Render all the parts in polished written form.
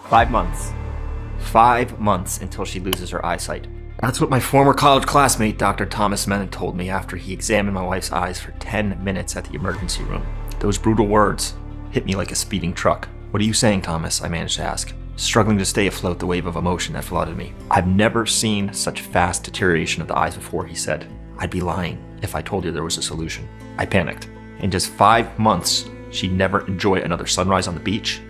5 months. 5 months until she loses her eyesight. That's what my former college classmate, Dr. Thomas Menon, told me after he examined my wife's eyes for 10 minutes at the emergency room. Those brutal words hit me like a speeding truck. "What are you saying, Thomas?" I managed to ask, struggling to stay afloat the wave of emotion that flooded me. "I've never seen such fast deterioration of the eyes before," he said. "I'd be lying if I told you there was a solution." I panicked. In just 5 months, she'd never enjoy another sunrise on the beach,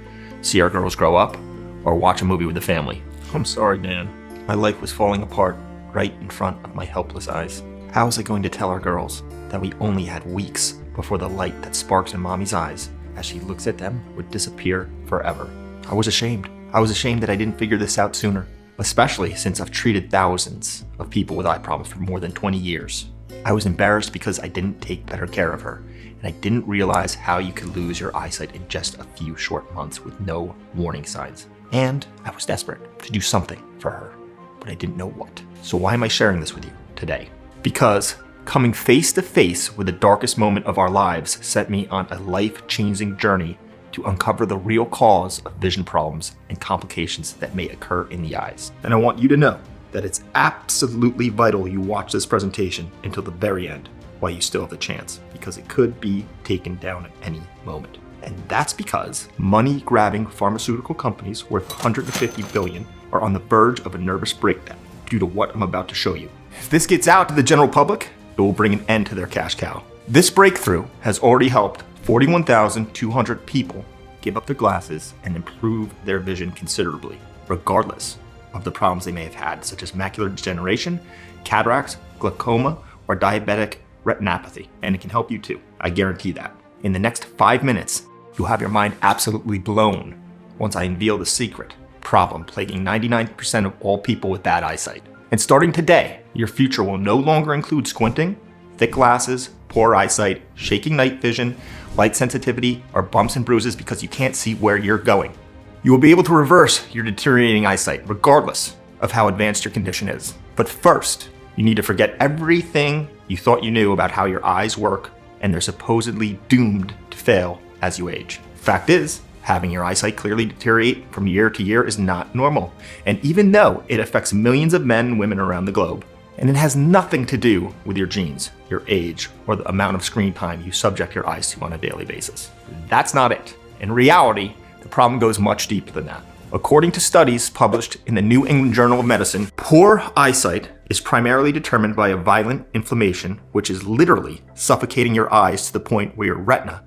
see our girls grow up, or watch a movie with the family. "I'm sorry, Dan." My life was falling apart right in front of my helpless eyes. How was I going to tell our girls that we only had weeks before the light that sparks in Mommy's eyes as she looks at them would disappear forever? I was ashamed. I was ashamed that I didn't figure this out sooner, especially since I've treated thousands of people with eye problems for more than 20 years. I was embarrassed because I didn't take better care of her, and I didn't realize how you could lose your eyesight in just a few short months with no warning signs. And I was desperate to do something for her, but I didn't know what. So why am I sharing this with you today? Because coming face to face with the darkest moment of our lives set me on a life-changing journey to uncover the real cause of vision problems and complications that may occur in the eyes. And I want you to know that it's absolutely vital you watch this presentation until the very end while you still have the chance, because it could be taken down at any moment. And that's because money-grabbing pharmaceutical companies worth $150 billion are on the verge of a nervous breakdown due to what I'm about to show you. If this gets out to the general public, it will bring an end to their cash cow. This breakthrough has already helped 41,200 people give up their glasses and improve their vision considerably, regardless of the problems they may have had, such as macular degeneration, cataracts, glaucoma, or diabetic retinopathy. And it can help you too, I guarantee that. In the next 5 minutes, you'll have your mind absolutely blown once I unveil the secret problem plaguing 99% of all people with bad eyesight. And starting today, your future will no longer include squinting, thick glasses, poor eyesight, shaking night vision, light sensitivity, or bumps and bruises because you can't see where you're going. You will be able to reverse your deteriorating eyesight regardless of how advanced your condition is. But first, you need to forget everything you thought you knew about how your eyes work and they're supposedly doomed to fail as you age. Fact is, having your eyesight clearly deteriorate from year to year is not normal. And even though it affects millions of men and women around the globe, and it has nothing to do with your genes, your age, or the amount of screen time you subject your eyes to on a daily basis. That's not it. In reality, the problem goes much deeper than that. According to studies published in the New England Journal of Medicine, poor eyesight is primarily determined by a violent inflammation, which is literally suffocating your eyes to the point where your retina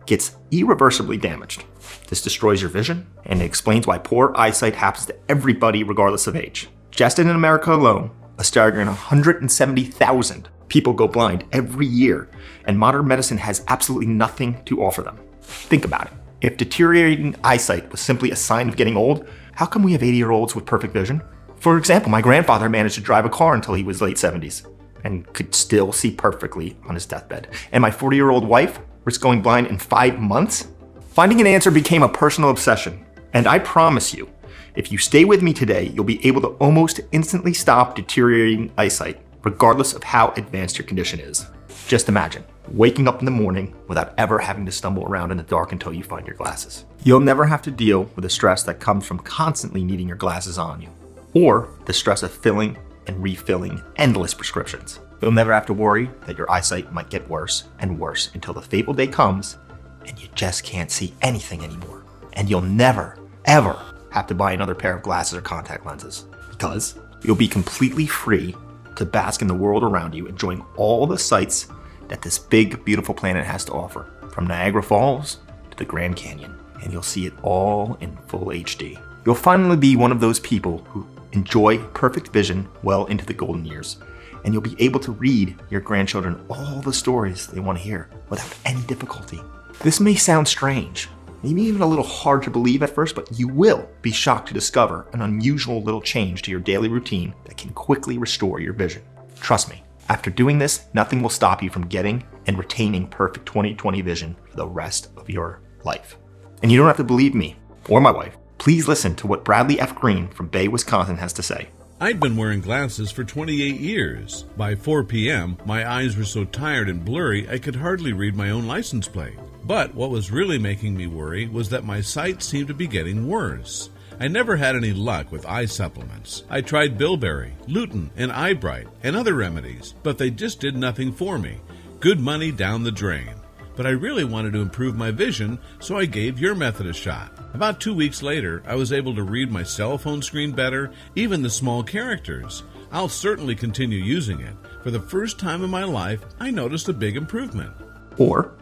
gets irreversibly damaged. This destroys your vision, and it explains why poor eyesight happens to everybody regardless of age. Just in America alone, a staggering 170,000 people go blind every year, and modern medicine has absolutely nothing to offer them. Think about it. If deteriorating eyesight was simply a sign of getting old, how come we have 80-year-olds with perfect vision? For example, my grandfather managed to drive a car until he was late 70s and could still see perfectly on his deathbed. And my 40-year-old wife risks going blind in 5 months? Finding an answer became a personal obsession. And I promise you, if you stay with me today, you'll be able to almost instantly stop deteriorating eyesight, regardless of how advanced your condition is. Just imagine waking up in the morning without ever having to stumble around in the dark until you find your glasses. You'll never have to deal with the stress that comes from constantly needing your glasses on you, or the stress of filling and refilling endless prescriptions. You'll never have to worry that your eyesight might get worse and worse until the fateful day comes and you just can't see anything anymore. And you'll never, ever have to buy another pair of glasses or contact lenses, because you'll be completely free to bask in the world around you, enjoying all the sights that this big, beautiful planet has to offer, from Niagara Falls to the Grand Canyon, and you'll see it all in full HD. You'll finally be one of those people who enjoy perfect vision well into the golden years, and you'll be able to read your grandchildren all the stories they want to hear without any difficulty. This may sound strange, maybe even a little hard to believe at first, but you will be shocked to discover an unusual little change to your daily routine that can quickly restore your vision. Trust me, after doing this, nothing will stop you from getting and retaining perfect 20/20 vision for the rest of your life. And you don't have to believe me or my wife. Please listen to what Bradley F. Green from Bay, Wisconsin has to say. I'd been wearing glasses for 28 years. By 4 p.m., my eyes were so tired and blurry I could hardly read my own license plate. But what was really making me worry was that my sight seemed to be getting worse. I never had any luck with eye supplements. I tried bilberry, lutein, and eyebright, and other remedies, but they just did nothing for me. Good money down the drain. But I really wanted to improve my vision, so I gave your method a shot. About 2 weeks later, I was able to read my cell phone screen better, even the small characters. I'll certainly continue using it. For the first time in my life, I noticed a big improvement. Or,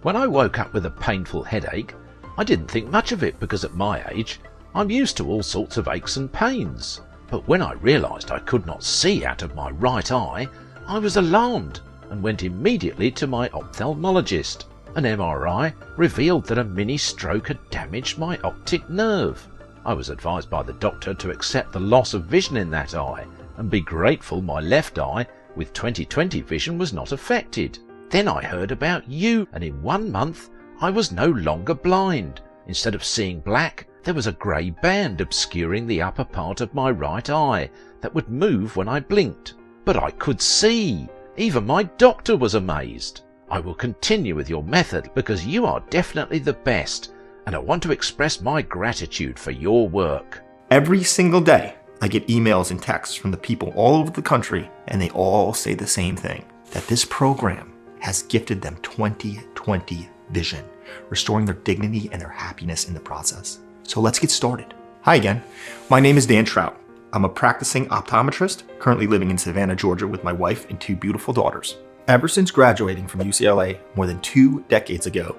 when I woke up with a painful headache, I didn't think much of it because at my age, I'm used to all sorts of aches and pains. But when I realised I could not see out of my right eye, I was alarmed and went immediately to my ophthalmologist. An MRI revealed that a mini stroke had damaged my optic nerve. I was advised by the doctor to accept the loss of vision in that eye and be grateful my left eye with 20/20 vision was not affected. Then I heard about you, and in 1 month I was no longer blind. Instead of seeing black, there was a grey band obscuring the upper part of my right eye that would move when I blinked. But I could see. Even my doctor was amazed. I will continue with your method because you are definitely the best, and I want to express my gratitude for your work. every single day, I get emails and texts from the people all over the country, and they all say the same thing, that this program has gifted them 20/20 vision, restoring their dignity and their happiness in the process. So let's get started. Hi again. My name is Dan Trout. I'm a practicing optometrist, currently living in Savannah, Georgia with my wife and 2 beautiful daughters. Ever since graduating from UCLA more than 2 decades ago,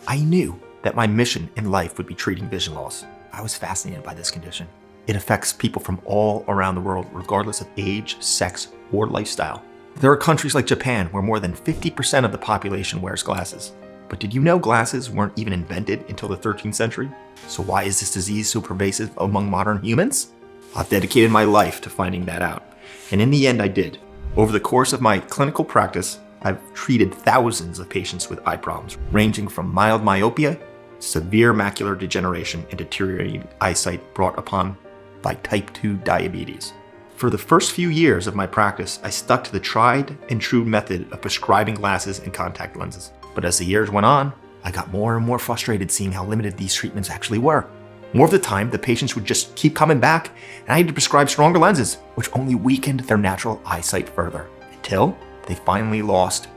I knew that my mission in life would be treating vision loss. I was fascinated by this condition. It affects people from all around the world, regardless of age, sex, or lifestyle. There are countries like Japan where more than 50% of the population wears glasses. But did you know glasses weren't even invented until the 13th century? So why is this disease so pervasive among modern humans? I've dedicated my life to finding that out. And in the end, I did. Over the course of my clinical practice, I've treated thousands of patients with eye problems, ranging from mild myopia, severe macular degeneration, and deteriorating eyesight brought upon by type 2 diabetes. For the first few years of my practice, I stuck to the tried and true method of prescribing glasses and contact lenses. But as the years went on, I got more and more frustrated seeing how limited these treatments actually were. More of the time, the patients would just keep coming back, and I had to prescribe stronger lenses, which only weakened their natural eyesight further, until they finally lost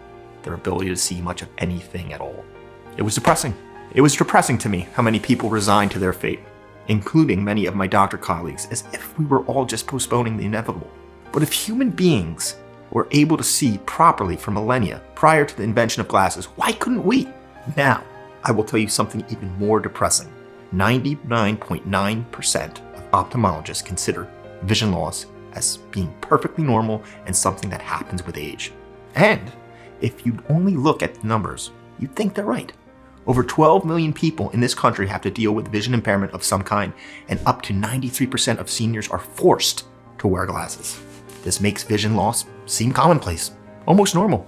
their ability to see much of anything at all. It was depressing. It was depressing to me how many people resigned to their fate, including many of my doctor colleagues, as if we were all just postponing the inevitable. But if human beings were able to see properly for millennia prior to the invention of glasses, why couldn't we? Now, I will tell you something even more depressing. 99.9% of ophthalmologists consider vision loss as being perfectly normal and something that happens with age. And if you only look at the numbers, you'd think they're right. Over 12 million people in this country have to deal with vision impairment of some kind, and up to 93% of seniors are forced to wear glasses. This makes vision loss seem commonplace, almost normal.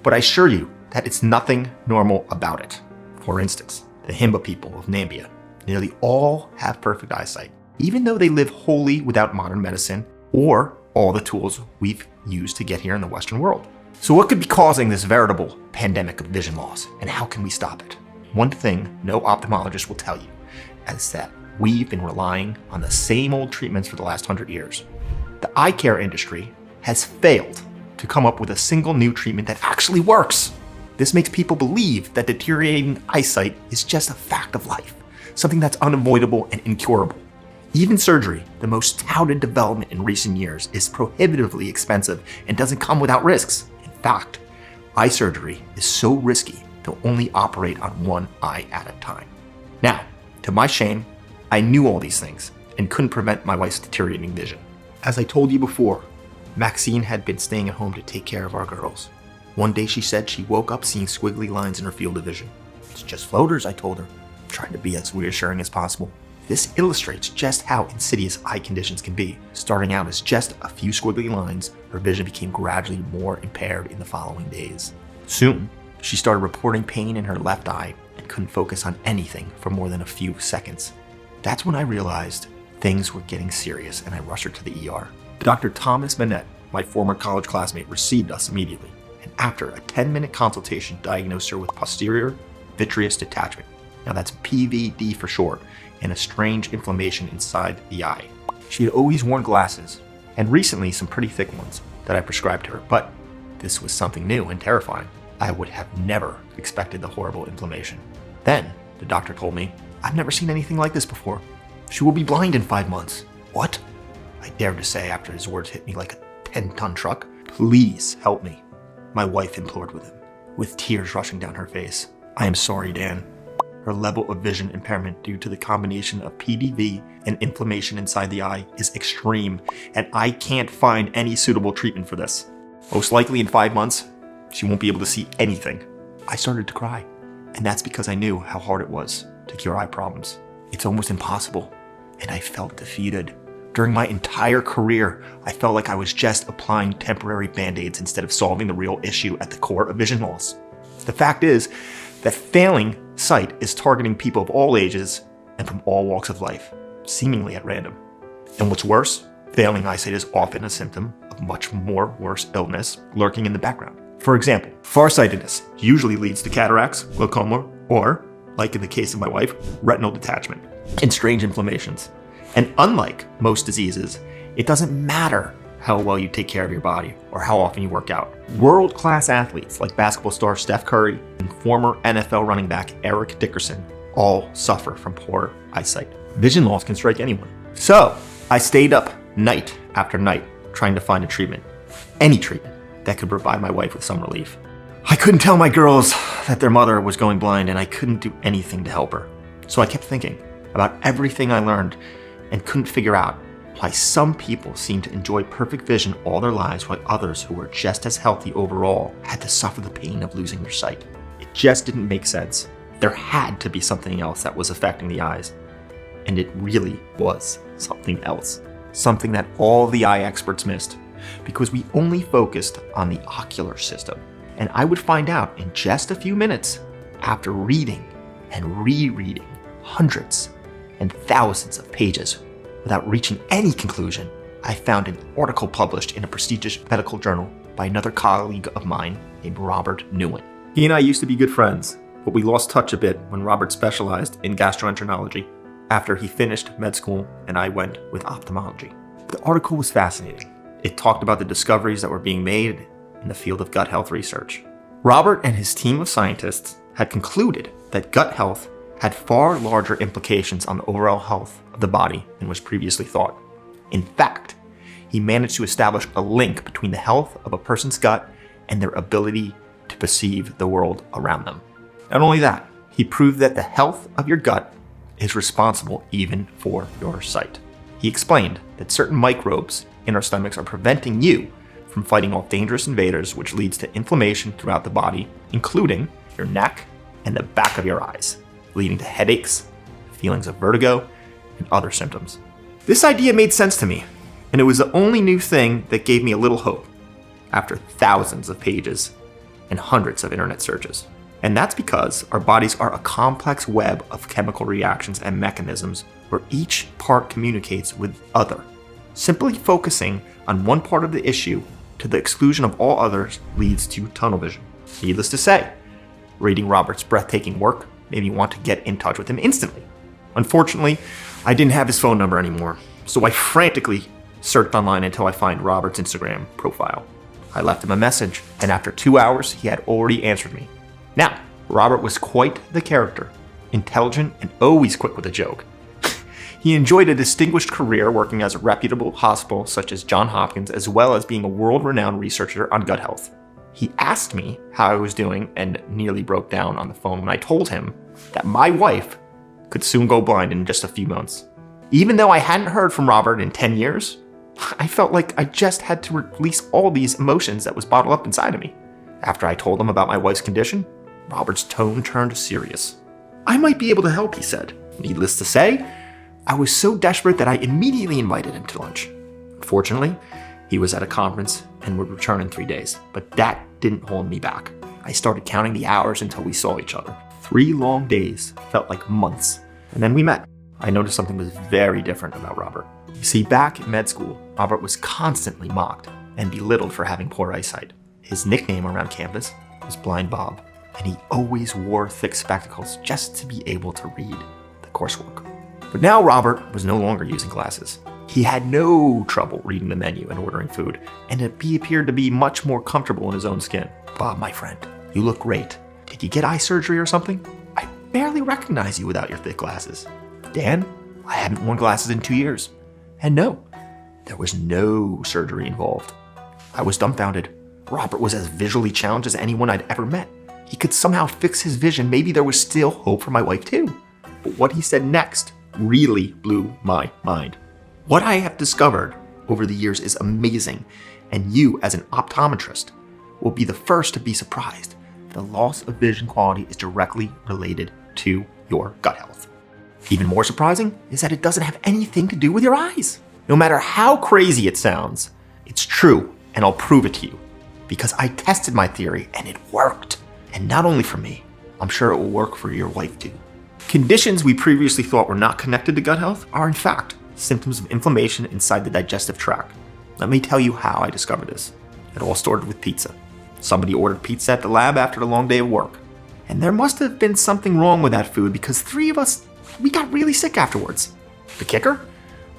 But I assure you that it's nothing normal about it. For instance, the Himba people of Namibia nearly all have perfect eyesight, even though they live wholly without modern medicine or all the tools we've used to get here in the Western world. So what could be causing this veritable pandemic of vision loss, and how can we stop it? One thing no ophthalmologist will tell you is that we've been relying on the same old treatments for the last 100 years. The eye care industry has failed to come up with a single new treatment that actually works. This makes people believe that deteriorating eyesight is just a fact of life, something that's unavoidable and incurable. Even surgery, the most touted development in recent years, is prohibitively expensive and doesn't come without risks. In fact, eye surgery is so risky they'll only operate on one eye at a time. Now, to my shame, I knew all these things and couldn't prevent my wife's deteriorating vision. As I told you before, Maxine had been staying at home to take care of our girls. One day she said she woke up seeing squiggly lines in her field of vision. It's just floaters, I told her, trying to be as reassuring as possible. This illustrates just how insidious eye conditions can be. Starting out as just a few squiggly lines, her vision became gradually more impaired in the following days. Soon, she started reporting pain in her left eye and couldn't focus on anything for more than a few seconds. That's when I realized things were getting serious, and I rushed her to the ER. Dr. Thomas Manette, my former college classmate, received us immediately, and after a 10-minute consultation diagnosed her with posterior vitreous detachment. Now that's PVD for short, and a strange inflammation inside the eye. She had always worn glasses, and recently some pretty thick ones that I prescribed to her, but this was something new and terrifying. I would have never expected the horrible inflammation. Then the doctor told me, "I've never seen anything like this before. She will be blind in 5 months." What? I dared to say after his words hit me like a 10-ton truck. "Please help me," my wife implored with him, with tears rushing down her face. "I am sorry, Dan. Her level of vision impairment due to the combination of PDV and inflammation inside the eye is extreme, and I can't find any suitable treatment for this. Most likely in 5 months, she won't be able to see anything." I started to cry, and that's because I knew how hard it was to cure eye problems. It's almost impossible, and I felt defeated. During my entire career, I felt like I was just applying temporary band-aids instead of solving the real issue at the core of vision loss. The fact is that failing sight is targeting people of all ages and from all walks of life, seemingly at random. And what's worse, failing eyesight is often a symptom of much more worse illness lurking in the background. For example, farsightedness usually leads to cataracts, glaucoma, or, like in the case of my wife, retinal detachment, and strange inflammations. And unlike most diseases, it doesn't matter how well you take care of your body or how often you work out. World-class athletes like basketball star Steph Curry and former NFL running back Eric Dickerson all suffer from poor eyesight. Vision loss can strike anyone. So I stayed up night after night trying to find a treatment, any treatment that could provide my wife with some relief. I couldn't tell my girls that their mother was going blind, and I couldn't do anything to help her. So I kept thinking about everything I learned and couldn't figure out why some people seem to enjoy perfect vision all their lives while others who were just as healthy overall had to suffer the pain of losing their sight. It just didn't make sense. There had to be something else that was affecting the eyes. And it really was something else. Something that all the eye experts missed, because we only focused on the ocular system. And I would find out in just a few minutes after reading and rereading hundreds and thousands of pages without reaching any conclusion. I found an article published in a prestigious medical journal by another colleague of mine named Robert Newen. He and I used to be good friends, but we lost touch a bit when Robert specialized in gastroenterology after he finished med school and I went with ophthalmology. The article was fascinating. It talked about the discoveries that were being made in the field of gut health research. Robert and his team of scientists had concluded that gut health had far larger implications on the overall health of the body than was previously thought. In fact, he managed to establish a link between the health of a person's gut and their ability to perceive the world around them. Not only that, he proved that the health of your gut is responsible even for your sight. He explained that certain microbes in our stomachs are preventing you from fighting off dangerous invaders, which leads to inflammation throughout the body, including your neck and the back of your eyes, leading to headaches, feelings of vertigo, and other symptoms. This idea made sense to me, and it was the only new thing that gave me a little hope after thousands of pages and hundreds of internet searches. And that's because our bodies are a complex web of chemical reactions and mechanisms where each part communicates with other. Simply focusing on one part of the issue to the exclusion of all others leads to tunnel vision. Needless to say, reading Robert's breathtaking work made me want to get in touch with him instantly. Unfortunately, I didn't have his phone number anymore, so I frantically searched online until I find Robert's Instagram profile. I left him a message, and after 2 hours, he had already answered me. Now, Robert was quite the character, intelligent and always quick with a joke. He enjoyed a distinguished career working as a reputable hospital such as Johns Hopkins, as well as being a world-renowned researcher on gut health. He asked me how I was doing and nearly broke down on the phone when I told him that my wife could soon go blind in just a few months. Even though I hadn't heard from Robert in 10 years, I felt like I just had to release all these emotions that was bottled up inside of me. After I told him about my wife's condition, Robert's tone turned serious. I might be able to help, he said. Needless to say, I was so desperate that I immediately invited him to lunch. Unfortunately, he was at a conference and would return in 3 days, but that didn't hold me back. I started counting the hours until we saw each other. 3 long days felt like months, and then we met. I noticed something was very different about Robert. You see, back in med school, Robert was constantly mocked and belittled for having poor eyesight. His nickname around campus was Blind Bob. and he always wore thick spectacles just to be able to read the coursework. But now Robert was no longer using glasses. He had no trouble reading the menu and ordering food, and he appeared to be much more comfortable in his own skin. Bob, my friend, you look great. Did you get eye surgery or something? I barely recognize you without your thick glasses. Dan, I haven't worn glasses in 2 years. And no, there was no surgery involved. I was dumbfounded. Robert was as visually challenged as anyone I'd ever met. He could somehow fix his vision. Maybe there was still hope for my wife too. But what he said next really blew my mind. What I have discovered over the years is amazing, and you, as an optometrist, will be the first to be surprised. The loss of vision quality is directly related to your gut health. Even more surprising is that it doesn't have anything to do with your eyes. No matter how crazy it sounds, it's true, and I'll prove it to you. Because I tested my theory, and it worked. And not only for me, I'm sure it will work for your wife too. Conditions we previously thought were not connected to gut health are in fact symptoms of inflammation inside the digestive tract. Let me tell you how I discovered this. It all started with pizza. Somebody ordered pizza at the lab after a long day of work. And there must have been something wrong with that food because 3 of us, we got really sick afterwards. The kicker?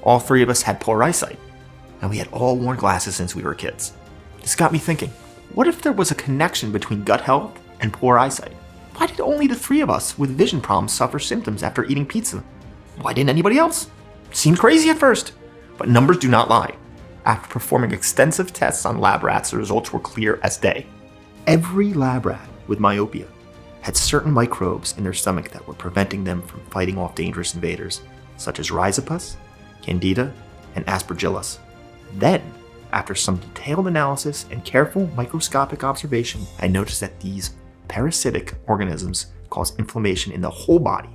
All 3 of us had poor eyesight. And we had all worn glasses since we were kids. This got me thinking, what if there was a connection between gut health and poor eyesight? Why did only the 3 of us with vision problems suffer symptoms after eating pizza? Why didn't anybody else? Seemed crazy at first, but numbers do not lie. After performing extensive tests on lab rats, the results were clear as day. Every lab rat with myopia had certain microbes in their stomach that were preventing them from fighting off dangerous invaders, such as Rhizopus, Candida, and Aspergillus. Then, after some detailed analysis and careful microscopic observation, I noticed that these parasitic organisms cause inflammation in the whole body,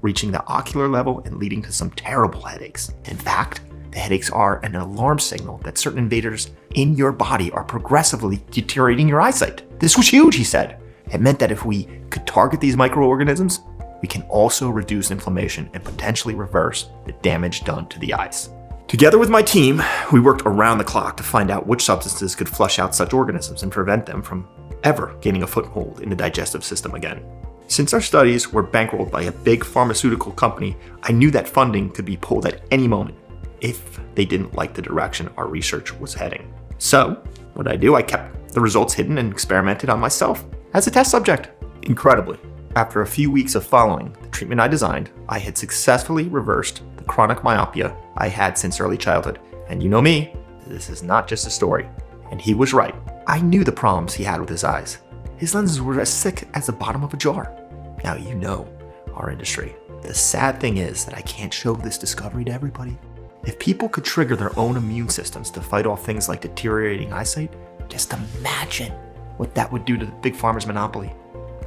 reaching the ocular level and leading to some terrible headaches. In fact, the headaches are an alarm signal that certain invaders in your body are progressively deteriorating your eyesight. This was huge, he said. It meant that if we could target these microorganisms, we can also reduce inflammation and potentially reverse the damage done to the eyes. Together with my team, we worked around the clock to find out which substances could flush out such organisms and prevent them from ever gaining a foothold in the digestive system again. Since our studies were bankrolled by a big pharmaceutical company, I knew that funding could be pulled at any moment if they didn't like the direction our research was heading. So, what did I do? I kept the results hidden and experimented on myself as a test subject. Incredibly, after a few weeks of following the treatment I designed, I had successfully reversed the chronic myopia I had since early childhood. And you know me, this is not just a story. And he was right. I knew the problems he had with his eyes. His lenses were as thick as the bottom of a jar. Now you know our industry. The sad thing is that I can't show this discovery to everybody. If people could trigger their own immune systems to fight off things like deteriorating eyesight, just imagine what that would do to the big pharma's monopoly.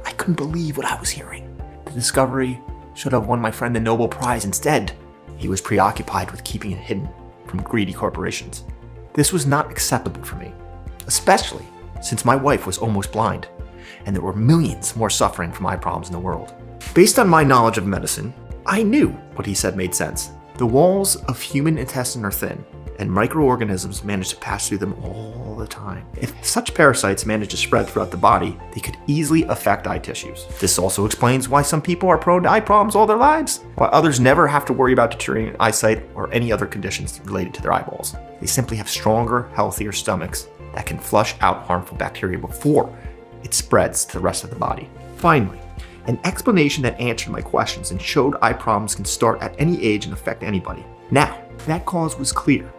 I couldn't believe what I was hearing. The discovery should have won my friend the Nobel Prize. Instead, he was preoccupied with keeping it hidden from greedy corporations. This was not acceptable for me, especially since my wife was almost blind, and there were millions more suffering from eye problems in the world. Based on my knowledge of medicine, I knew what he said made sense. The walls of human intestine are thin, and microorganisms manage to pass through them all the time. If such parasites manage to spread throughout the body, they could easily affect eye tissues. This also explains why some people are prone to eye problems all their lives, while others never have to worry about deteriorating eyesight or any other conditions related to their eyeballs. They simply have stronger, healthier stomachs that can flush out harmful bacteria before it spreads to the rest of the body. Finally, an explanation that answered my questions and showed eye problems can start at any age and affect anybody. Now, that cause was clear.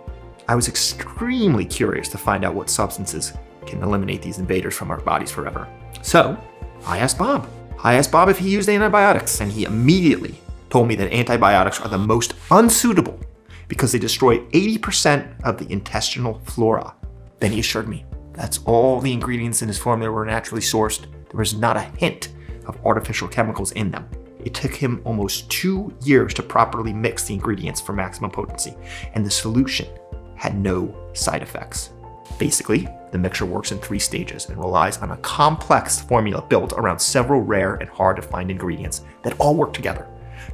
I was extremely curious to find out what substances can eliminate these invaders from our bodies forever. So, I asked Bob. If he used antibiotics, and he immediately told me that antibiotics are the most unsuitable because they destroy 80% of the intestinal flora. Then he assured me that's all the ingredients in his formula were naturally sourced. There was not a hint of artificial chemicals in them. It took him almost 2 years to properly mix the ingredients for maximum potency, and the solution had no side effects. Basically, the mixture works in 3 stages and relies on a complex formula built around several rare and hard to find ingredients that all work together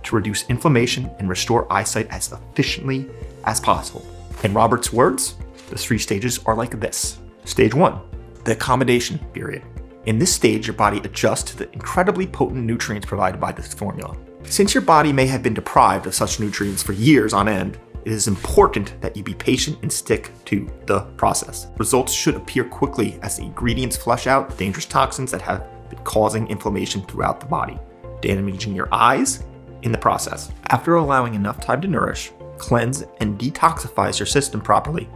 to reduce inflammation and restore eyesight as efficiently as possible. In Robert's words, the 3 stages are like this. Stage 1, the accommodation period. In this stage, your body adjusts to the incredibly potent nutrients provided by this formula. Since your body may have been deprived of such nutrients for years on end, it is important that you be patient and stick to the process. Results should appear quickly as the ingredients flush out dangerous toxins that have been causing inflammation throughout the body, damaging your eyes in the process. After allowing enough time to nourish, cleanse, and detoxify your system properly,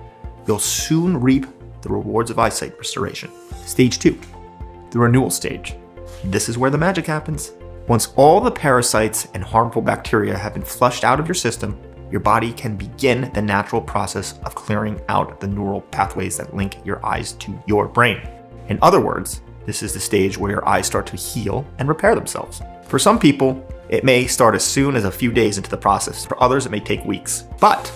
you'll soon reap the rewards of eyesight restoration. Stage 2, the renewal stage. This is where the magic happens. Once all the parasites and harmful bacteria have been flushed out of your system, your body can begin the natural process of clearing out the neural pathways that link your eyes to your brain. In other words, this is the stage where your eyes start to heal and repair themselves. For some people, it may start as soon as a few days into the process. For others, it may take weeks. But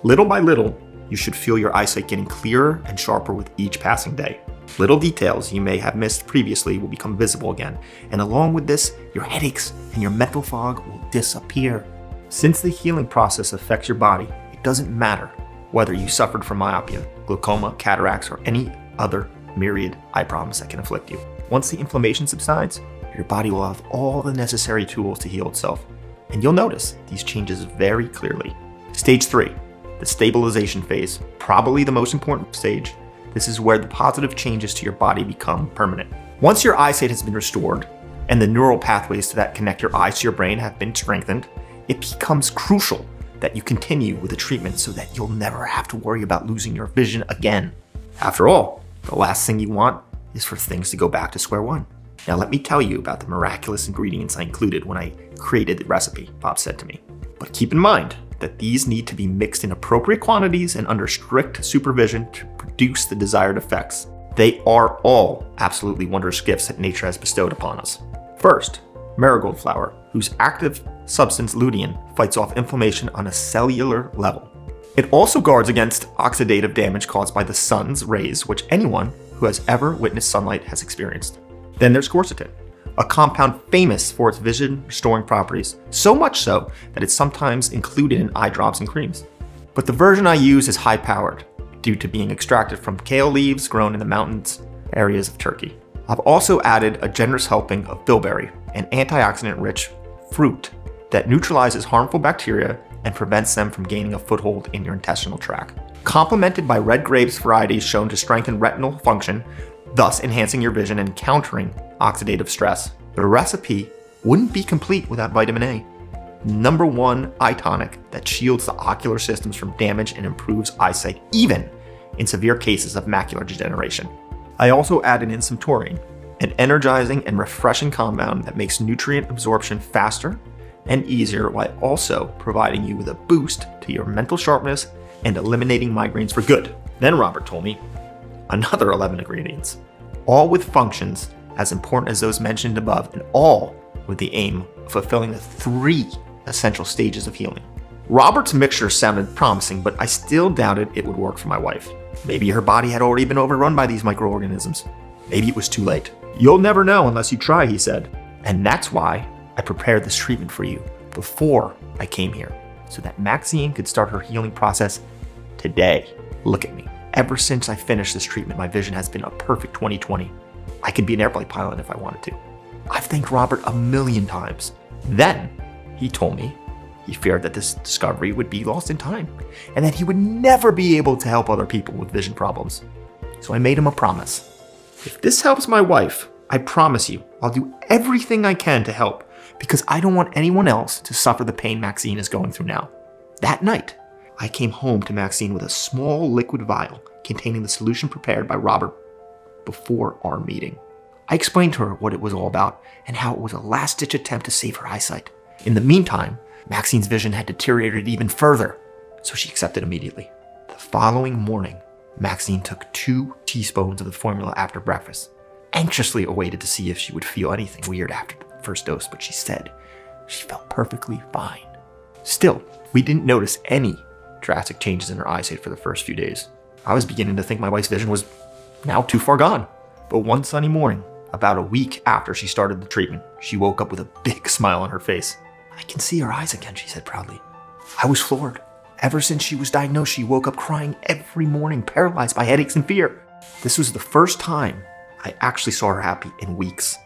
little by little, you should feel your eyesight getting clearer and sharper with each passing day. Little details you may have missed previously will become visible again, and along with this, your headaches and your mental fog will disappear. Since the healing process affects your body, it doesn't matter whether you suffered from myopia, glaucoma, cataracts, or any other myriad eye problems that can afflict you. Once the inflammation subsides, your body will have all the necessary tools to heal itself, and you'll notice these changes very clearly. Stage 3, the stabilization phase, probably the most important stage. This is where the positive changes to your body become permanent. Once your eyesight has been restored, and the neural pathways that connect your eyes to your brain have been strengthened, it becomes crucial that you continue with the treatment so that you'll never have to worry about losing your vision again. After all, the last thing you want is for things to go back to square one. Now let me tell you about the miraculous ingredients I included when I created the recipe, Bob said to me. But keep in mind that these need to be mixed in appropriate quantities and under strict supervision to produce the desired effects. They are all absolutely wondrous gifts that nature has bestowed upon us. First, marigold flower, whose active substance lutein fights off inflammation on a cellular level. It also guards against oxidative damage caused by the sun's rays, which anyone who has ever witnessed sunlight has experienced. Then there's quercetin, a compound famous for its vision-restoring properties, so much so that it's sometimes included in eye drops and creams. But the version I use is high-powered, due to being extracted from kale leaves grown in the mountains areas of Turkey. I've also added a generous helping of bilberry, an antioxidant-rich fruit that neutralizes harmful bacteria and prevents them from gaining a foothold in your intestinal tract. Complemented by red grapes varieties shown to strengthen retinal function, thus enhancing your vision and countering oxidative stress. The recipe wouldn't be complete without vitamin A, #1 eye tonic that shields the ocular systems from damage and improves eyesight even in severe cases of macular degeneration. I also added in some taurine, an energizing and refreshing compound that makes nutrient absorption faster and easier while also providing you with a boost to your mental sharpness and eliminating migraines for good. Then Robert told me another 11 ingredients, all with functions as important as those mentioned above, and all with the aim of fulfilling the 3 essential stages of healing. Robert's mixture sounded promising, but I still doubted it would work for my wife. Maybe her body had already been overrun by these microorganisms. Maybe it was too late. You'll never know unless you try, he said. And that's why I prepared this treatment for you before I came here, so that Maxine could start her healing process today. Look at me. Ever since I finished this treatment, my vision has been a perfect 20/20. I could be an airplane pilot if I wanted to. I've thanked Robert a million times. Then he told me he feared that this discovery would be lost in time and that he would never be able to help other people with vision problems. So I made him a promise. If this helps my wife, I promise you I'll do everything I can to help, because I don't want anyone else to suffer the pain Maxine is going through now. That night, I came home to Maxine with a small liquid vial containing the solution prepared by Robert before our meeting. I explained to her what it was all about and how it was a last-ditch attempt to save her eyesight. In the meantime, Maxine's vision had deteriorated even further, so she accepted immediately. The following morning, Maxine took 2 teaspoons of the formula after breakfast, anxiously awaited to see if she would feel anything weird after the first dose, but she said she felt perfectly fine. Still, we didn't notice any drastic changes in her eyesight for the first few days. I was beginning to think my wife's vision was now too far gone. But one sunny morning, about a week after she started the treatment, she woke up with a big smile on her face. "I can see her eyes again," she said proudly. I was floored. Ever since she was diagnosed, she woke up crying every morning, paralyzed by headaches and fear. This was the first time I actually saw her happy in weeks.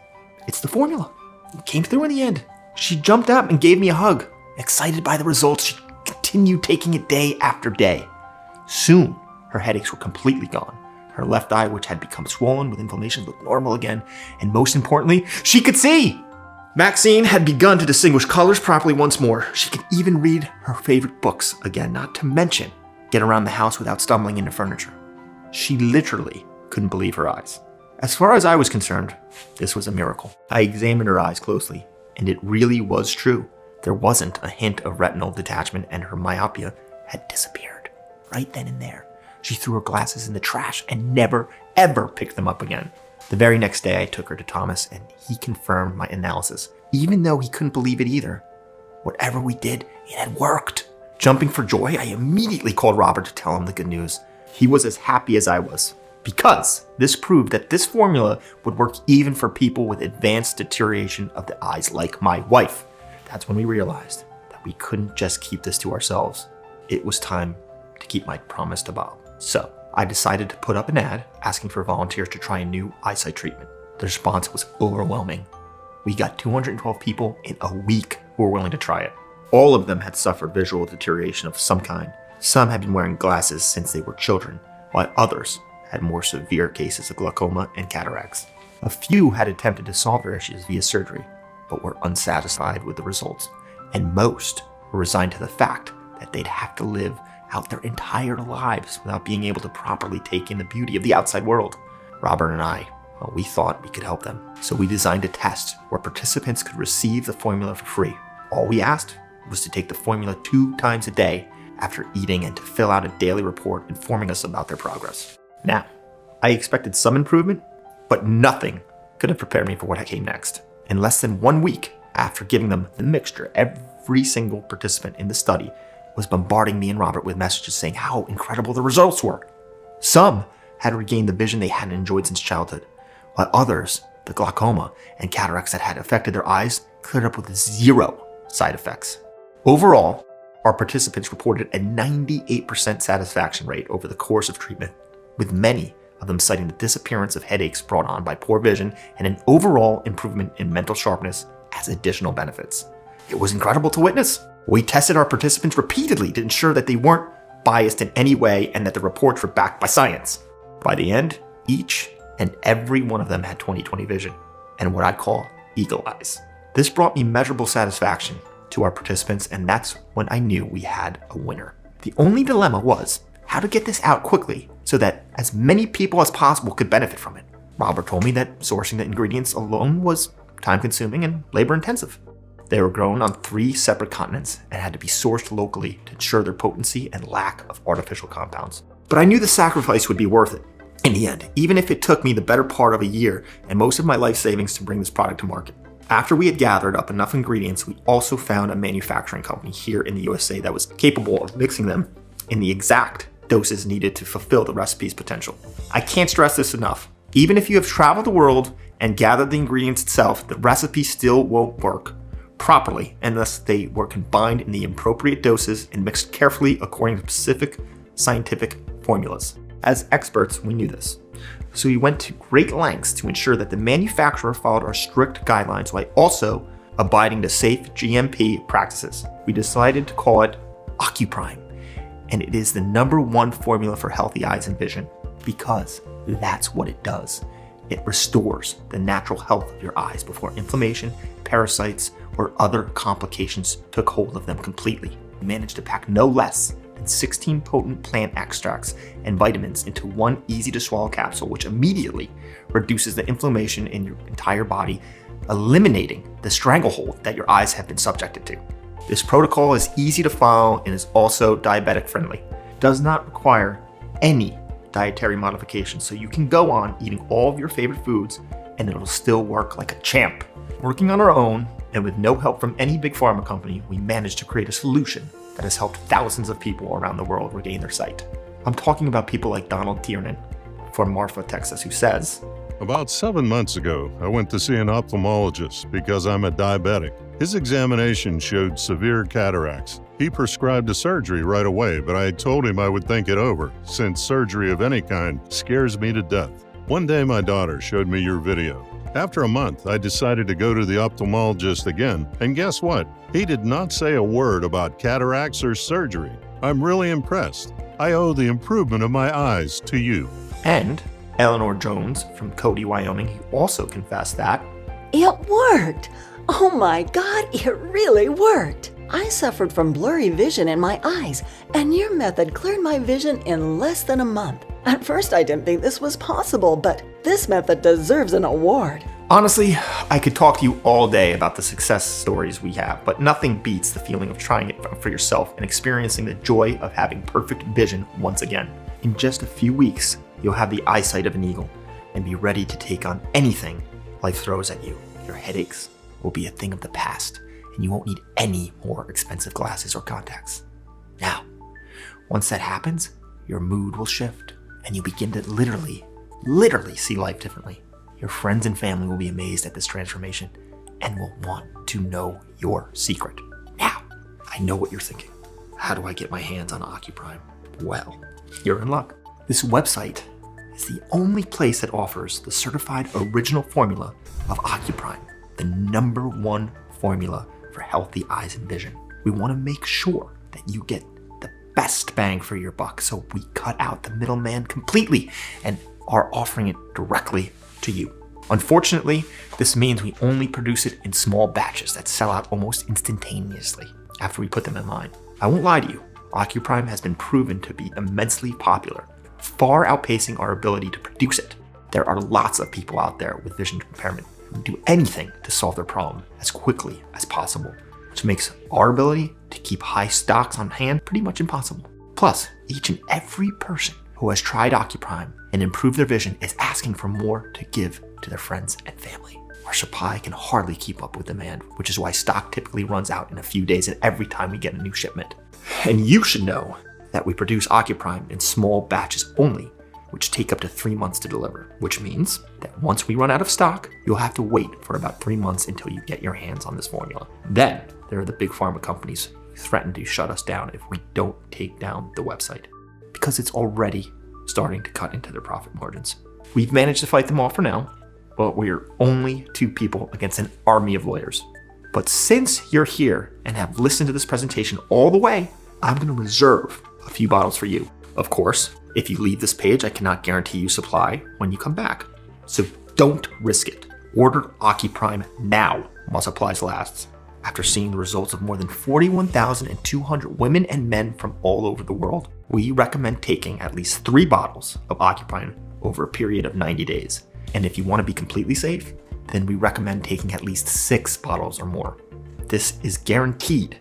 It's the formula. It came through in the end. She jumped up and gave me a hug. Excited by the results, she continued taking it day after day. Soon, her headaches were completely gone. Her left eye, which had become swollen with inflammation, looked normal again. And most importantly, she could see! Maxine had begun to distinguish colors properly once more. She could even read her favorite books again, not to mention get around the house without stumbling into furniture. She literally couldn't believe her eyes. As far as I was concerned, this was a miracle. I examined her eyes closely, and it really was true. There wasn't a hint of retinal detachment, and her myopia had disappeared right then and there. She threw her glasses in the trash and never, ever picked them up again. The very next day, I took her to Thomas, and he confirmed my analysis, even though he couldn't believe it either. Whatever we did, it had worked. Jumping for joy, I immediately called Robert to tell him the good news. He was as happy as I was, because this proved that this formula would work even for people with advanced deterioration of the eyes like my wife. That's when we realized that we couldn't just keep this to ourselves. It was time to keep my promise to Bob. So I decided to put up an ad asking for volunteers to try a new eyesight treatment. The response was overwhelming. We got 212 people in a week who were willing to try it. All of them had suffered visual deterioration of some kind. Some had been wearing glasses since they were children, while others had more severe cases of glaucoma and cataracts. A few had attempted to solve their issues via surgery, but were unsatisfied with the results, and most were resigned to the fact that they'd have to live out their entire lives without being able to properly take in the beauty of the outside world. Robert and I, well, we thought we could help them, so we designed a test where participants could receive the formula for free. All we asked was to take the formula 2 times a day after eating and to fill out a daily report informing us about their progress. Now, I expected some improvement, but nothing could have prepared me for what came next. In less than 1 week after giving them the mixture, every single participant in the study was bombarding me and Robert with messages saying how incredible the results were. Some had regained the vision they hadn't enjoyed since childhood, while others, the glaucoma and cataracts that had affected their eyes, cleared up with 0 side effects. Overall, our participants reported a 98% satisfaction rate over the course of treatment, with many of them citing the disappearance of headaches brought on by poor vision and an overall improvement in mental sharpness as additional benefits. It was incredible to witness. We tested our participants repeatedly to ensure that they weren't biased in any way and that the reports were backed by science. By the end, each and every one of them had 20/20 vision and what I'd call eagle eyes. This brought me measurable satisfaction to our participants, and that's when I knew we had a winner. The only dilemma was how to get this out quickly so that as many people as possible could benefit from it. Robert told me that sourcing the ingredients alone was time-consuming and labor-intensive. They were grown on 3 separate continents and had to be sourced locally to ensure their potency and lack of artificial compounds. But I knew the sacrifice would be worth it in the end, even if it took me the better part of a year and most of my life savings to bring this product to market. After we had gathered up enough ingredients, we also found a manufacturing company here in the USA that was capable of mixing them in the exact doses needed to fulfill the recipe's potential. I can't stress this enough. Even if you have traveled the world and gathered the ingredients itself, the recipe still won't work properly unless they were combined in the appropriate doses and mixed carefully according to specific scientific formulas. As experts, we knew this. So we went to great lengths to ensure that the manufacturer followed our strict guidelines while also abiding to safe GMP practices. We decided to call it Ocuprime, and it is the #1 formula for healthy eyes and vision because that's what it does. It restores the natural health of your eyes before inflammation, parasites, or other complications took hold of them completely. We managed to pack no less than 16 potent plant extracts and vitamins into one easy-to-swallow capsule, which immediately reduces the inflammation in your entire body, eliminating the stranglehold that your eyes have been subjected to. This protocol is easy to follow and is also diabetic-friendly. It does not require any dietary modifications, so you can go on eating all of your favorite foods and it'll still work like a champ. Working on our own and with no help from any big pharma company, we managed to create a solution that has helped thousands of people around the world regain their sight. I'm talking about people like Donald Tiernan from Marfa, Texas, who says, "About 7 months ago, I went to see an ophthalmologist because I'm a diabetic. His examination showed severe cataracts. He prescribed a surgery right away, but I told him I would think it over, since surgery of any kind scares me to death. One day my daughter showed me your video. After a month, I decided to go to the ophthalmologist again, and guess what? He did not say a word about cataracts or surgery. I'm really impressed. I owe the improvement of my eyes to you. And Eleanor Jones from Cody, Wyoming, who also confessed that It worked! Oh my God, it really worked! I suffered from blurry vision in my eyes, and your method cleared my vision in less than a month. At first, I didn't think this was possible, but this method deserves an award. Honestly, I could talk to you all day about the success stories we have, but nothing beats the feeling of trying it for yourself and experiencing the joy of having perfect vision once again. In just a few weeks, you'll have the eyesight of an eagle and be ready to take on anything life throws at you. Your headaches will be a thing of the past, and you won't need any more expensive glasses or contacts. Now, once that happens, your mood will shift, and you begin to literally see life differently. Your friends and family will be amazed at this transformation and will want to know your secret. Now, I know what you're thinking. How do I get my hands on Ocuprime? Well, you're in luck. This website is the only place that offers the certified original formula of Ocuprime, the #1 formula for healthy eyes and vision. We want to make sure that you get the best bang for your buck, so we cut out the middleman completely and are offering it directly to you. Unfortunately, this means we only produce it in small batches that sell out almost instantaneously after we put them in line. I won't lie to you, Ocuprime has been proven to be immensely popular, far outpacing our ability to produce it. There are lots of people out there with vision impairment who do anything to solve their problem as quickly as possible, which makes our ability to keep high stocks on hand pretty much impossible. Plus, each and every person who has tried Ocuprime and improved their vision is asking for more to give to their friends and family. Our supply can hardly keep up with demand, which is why stock typically runs out in a few days and every time we get a new shipment. And you should know that we produce Ocuprime in small batches only, which take up to 3 months to deliver, which means that once we run out of stock, you'll have to wait for about 3 months until you get your hands on this formula. Then there are the big pharma companies who threaten to shut us down if we don't take down the website, because it's already starting to cut into their profit margins. We've managed to fight them all for now, but we're only 2 people against an army of lawyers. But since you're here and have listened to this presentation all the way, I'm going to reserve a few bottles for you. Of course, if you leave this page, I cannot guarantee you supply when you come back. So don't risk it. Order Ocuprime now while supplies last. After seeing the results of more than 41,200 women and men from all over the world, we recommend taking at least 3 bottles of Ocuprime over a period of 90 days. And if you want to be completely safe, then we recommend taking at least 6 bottles or more. This is guaranteed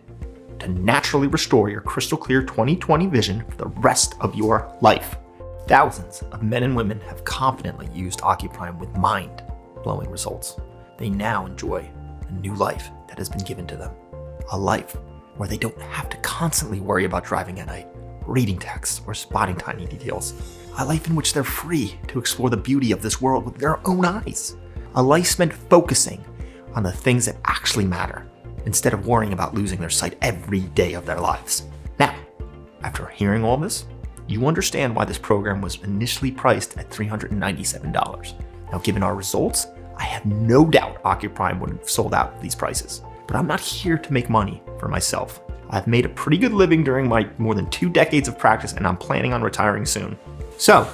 to naturally restore your crystal clear 20/20 vision for the rest of your life. Thousands of men and women have confidently used Ocuprime with mind-blowing results. They now enjoy a new life that has been given to them. A life where they don't have to constantly worry about driving at night, reading texts, or spotting tiny details. A life in which they're free to explore the beauty of this world with their own eyes. A life spent focusing on the things that actually matter, instead of worrying about losing their sight every day of their lives. Now, after hearing all this, you understand why this program was initially priced at $397. Now, given our results, I have no doubt Ocuprime would have sold out at these prices. But I'm not here to make money for myself. I've made a pretty good living during my more than 2 decades of practice, and I'm planning on retiring soon. So,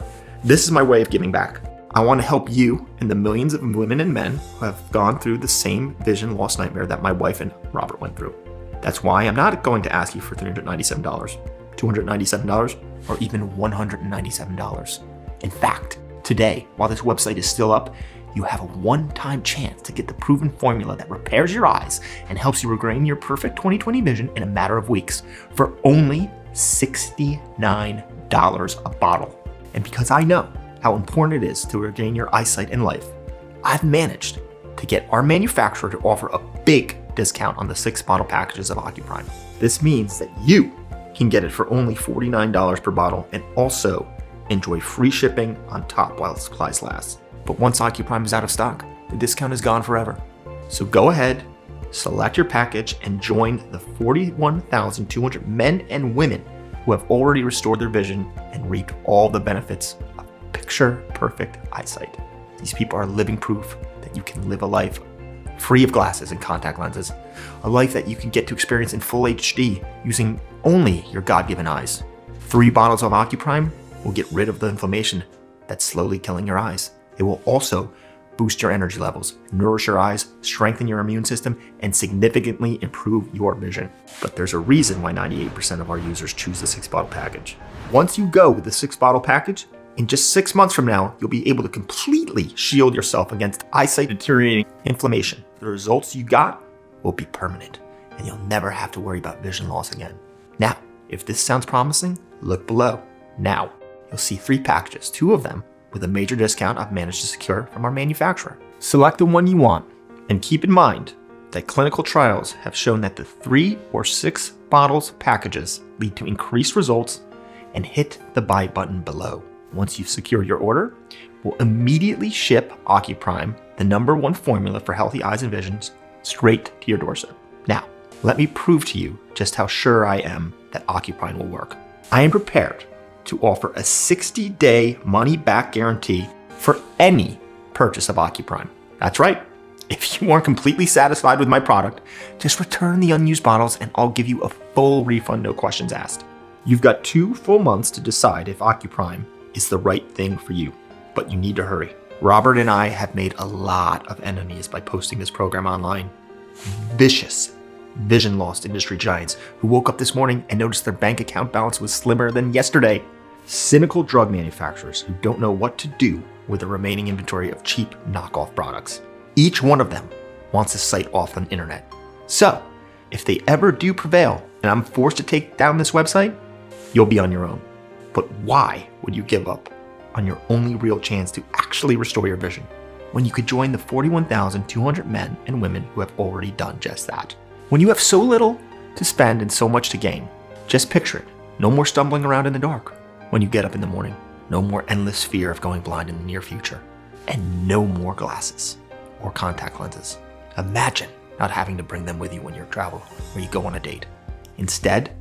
this is my way of giving back. I want to help you and the millions of women and men who have gone through the same vision loss nightmare that my wife and Robert went through. That's why I'm not going to ask you for $397, $297, or even $197. In fact, today, while this website is still up, you have a one-time chance to get the proven formula that repairs your eyes and helps you regain your perfect 20/20 vision in a matter of weeks for only $69 a bottle. And because I know how important it is to regain your eyesight in life, I've managed to get our manufacturer to offer a big discount on the 6 bottle packages of Ocuprime. This means that you can get it for only $49 per bottle and also enjoy free shipping on top while supplies last. But once Ocuprime is out of stock, the discount is gone forever. So go ahead, select your package, and join the 41,200 men and women who have already restored their vision and reaped all the benefits of Picture perfect eyesight. These people are living proof that you can live a life free of glasses and contact lenses, a life that you can get to experience in full HD using only your God-given eyes. 3 bottles of Ocuprime will get rid of the inflammation that's slowly killing your eyes. It will also boost your energy levels, nourish your eyes, strengthen your immune system, and significantly improve your vision. But there's a reason why 98% of our users choose the 6-bottle package. Once you go with the 6-bottle package, in just 6 months from now, you'll be able to completely shield yourself against eyesight deteriorating inflammation. The results you got will be permanent, and you'll never have to worry about vision loss again. Now, if this sounds promising, look below. Now, you'll see 3 packages, 2 of them with a major discount I've managed to secure from our manufacturer. Select the one you want, and keep in mind that clinical trials have shown that the 3 or 6 bottles packages lead to increased results, and hit the buy button below. Once you've secured your order, we'll immediately ship Ocuprime, the #1 formula for healthy eyes and visions, straight to your doorstep. Now, let me prove to you just how sure I am that Ocuprime will work. I am prepared to offer a 60-day money-back guarantee for any purchase of Ocuprime. That's right. If you aren't completely satisfied with my product, just return the unused bottles and I'll give you a full refund, no questions asked. You've got 2 full months to decide if Ocuprime is the right thing for you, but you need to hurry. Robert and I have made a lot of enemies by posting this program online. Vicious, vision-lost industry giants who woke up this morning and noticed their bank account balance was slimmer than yesterday. Cynical drug manufacturers who don't know what to do with the remaining inventory of cheap knockoff products. Each one of them wants to site off on the internet. So, if they ever do prevail and I'm forced to take down this website, you'll be on your own. But why would you give up on your only real chance to actually restore your vision when you could join the 41,200 men and women who have already done just that? When you have so little to spend and so much to gain, just picture it. No more stumbling around in the dark when you get up in the morning. No more endless fear of going blind in the near future. And no more glasses or contact lenses. Imagine not having to bring them with you when you travel or you go on a date. Instead,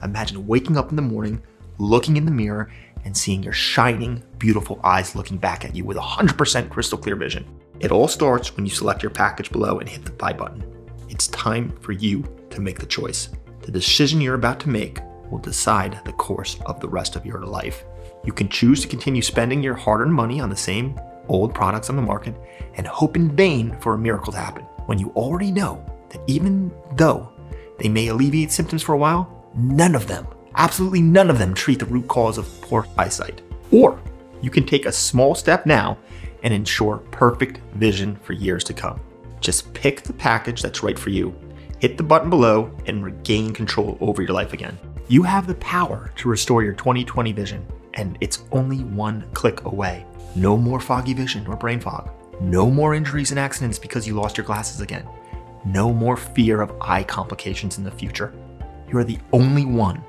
imagine waking up in the morning, looking in the mirror, and seeing your shining, beautiful eyes looking back at you with 100% crystal clear vision. It all starts when you select your package below and hit the buy button. It's time for you to make the choice. The decision you're about to make will decide the course of the rest of your life. You can choose to continue spending your hard-earned money on the same old products on the market and hope in vain for a miracle to happen, when you already know that even though they may alleviate symptoms for a while, none of them, absolutely none of them, treat the root cause of poor eyesight. Or you can take a small step now and ensure perfect vision for years to come. Just pick the package that's right for you, hit the button below, and regain control over your life again. You have the power to restore your 20/20 vision, and it's only one click away. No more foggy vision or brain fog. No more injuries and accidents because you lost your glasses again. No more fear of eye complications in the future. You are the only one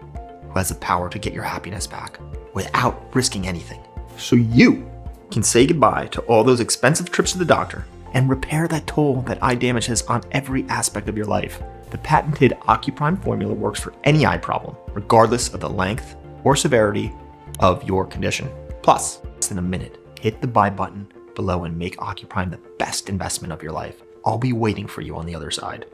who has the power to get your happiness back without risking anything. So you can say goodbye to all those expensive trips to the doctor and repair that toll that eye damage has on every aspect of your life. The patented Ocuprime formula works for any eye problem, regardless of the length or severity of your condition. Plus, less than a minute, hit the buy button below and make Ocuprime the best investment of your life. I'll be waiting for you on the other side.